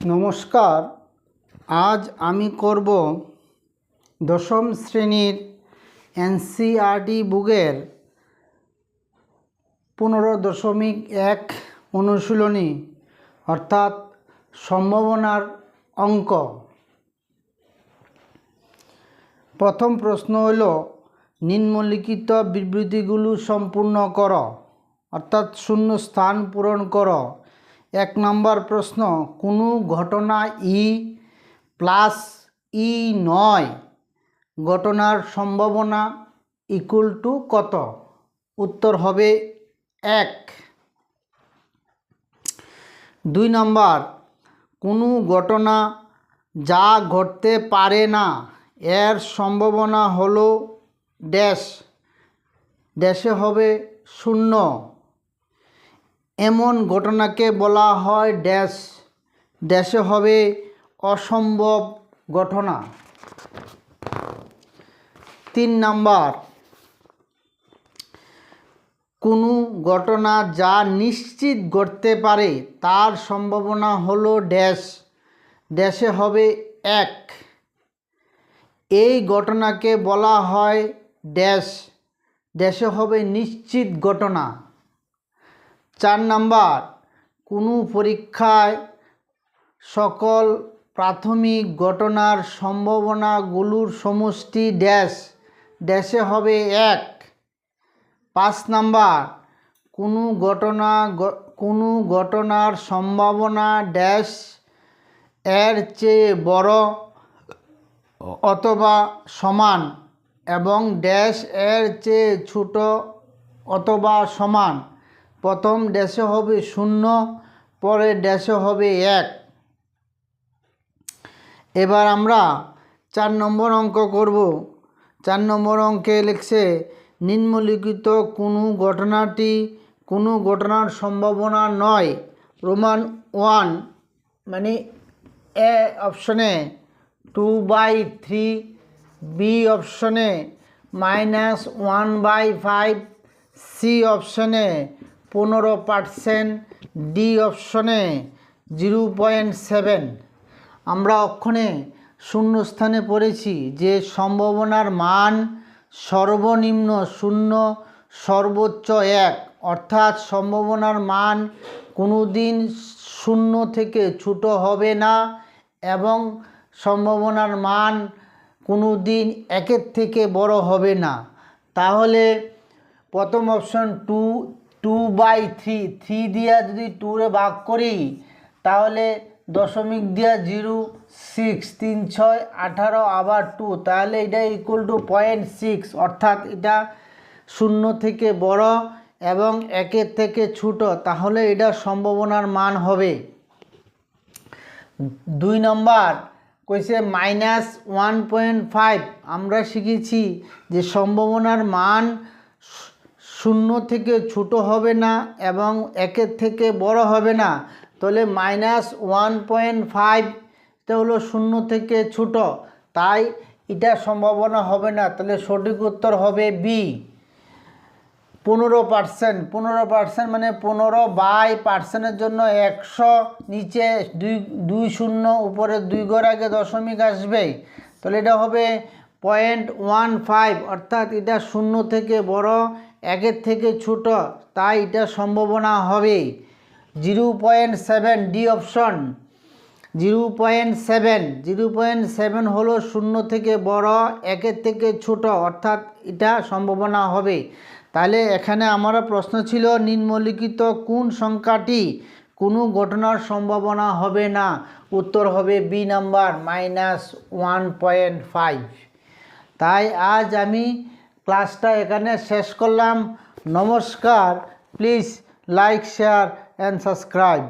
নমস্কার। আজ আমি করব দশম শ্রেণীর এনসিইআরটি বুকের 15.1 অনুশীলনী অর্থাৎ সম্ভাবনার অঙ্ক। প্রথম প্রশ্ন হল নিম্নলিখিত বিবৃতিগুলো সম্পূর্ণ করো, অর্থাৎ শূন্য স্থান পূরণ করো। 1 নম্বর প্রশ্ন, কোনো ঘটনা ই প্লাস ই নয় ঘটনার সম্ভাবনা ইকুয়াল টু কত? উত্তর হবে 1। 2 নম্বর, কোনো ঘটনা যা ঘটতে পারে না এর সম্ভাবনা হলো ড্যাশ, ড্যাশে হবে 0। এমন ঘটনাকে বলা হয় ড্যাশ, ড্যাশে হবে অসম্ভব ঘটনা। 3 নম্বর, কোনো ঘটনা যা নিশ্চিত ঘটতে পারে তার সম্ভাবনা হলো ড্যাশ, ড্যাশে হবে 1। এই ঘটনাকে বলা হয় ড্যাশ, ড্যাশে হবে নিশ্চিত ঘটনা। 4 নম্বর, কোনো পরীক্ষায় সকল প্রাথমিক ঘটনার সম্ভাবনাগুলোর সমষ্টি ড্যাশ, ড্যাশে হবে 1। 5 নম্বর, কোনো ঘটনার সম্ভাবনা ড্যাশ এর চেয়ে বড় অথবা সমান এবং ড্যাশ এর চেয়ে ছোট অথবা সমান। প্রথম ড্যাশে হবে 0, পরে ড্যাশে হবে 1। এবার আমরা 4 নম্বর অঙ্ক করব। 4 নম্বর অঙ্কে লিখছে নিম্নলিখিত কোনো ঘটনাটি কোনো ঘটনার সম্ভাবনা নয়। রোমান 1 মানে এ অপশনে 2/3, বি অপশনে -1/5, সি অপশনে 15%, ডি অপশনে 0.7। আমরা অক্ষণে শূন্যস্থানে পড়েছি যে সম্ভাবনার মান সর্বনিম্ন 0, সর্বোচ্চ 1, অর্থাৎ সম্ভাবনার মান কোনো দিন 0 থেকে ছোট হবে না এবং সম্ভাবনার মান কোনো দিন 1-এর থেকে বড় হবে না। তাহলে প্রথম অপশন 2/3, 3 দিয়া যদি 2 ভাগ করি তাহলে দশমিক দিয়া 0, 6, 3, 6, 18 আবার 2, তাহলে এটা ইকুয়াল টু 0.6, অর্থাৎ এটা 0 থেকে বড় এবং 1-এর থেকে ছোট, তাহলে এটা সম্ভাবনার মান হবে। 2 নম্বর কইছে -1.5। আমরা শিখেছি যে সম্ভাবনার মান 0 থেকে ছোট হবে না এবং 1-এর থেকে বড় হবে না। তাহলে -1.5 এটা হলো 0 থেকে ছোট, তাই এটা সম্ভাবনা হবে না। তাহলে সঠিক উত্তর হবে বি। 15%, 15% মানে 15/%-এর জন্য 100, নিচে 2 শূন্য, উপরে 2 ঘর আগে দশমিক আসবে, তাহলে এটা হবে 0.15, অর্থাৎ এটা 0 থেকে বড়, 1-এর থেকে ছোট, তাই এটা সম্ভাবনা হবে 0.7, ডি অপশন 0.7 হলো 0 থেকে বড়, 1-এর থেকে ছোট, অর্থাৎ এটা সম্ভাবনা হবে। তাহলে এখানে আমার প্রশ্ন ছিল নিম্নলিখিত কোন সংখ্যাটি কোনো ঘটনার সম্ভাবনা হবে না? উত্তর হবে বি নাম্বার -1.5। তাই আজ আমি ক্লাসটা এখানে শেষ করলাম। নমস্কার। Please like, share and subscribe.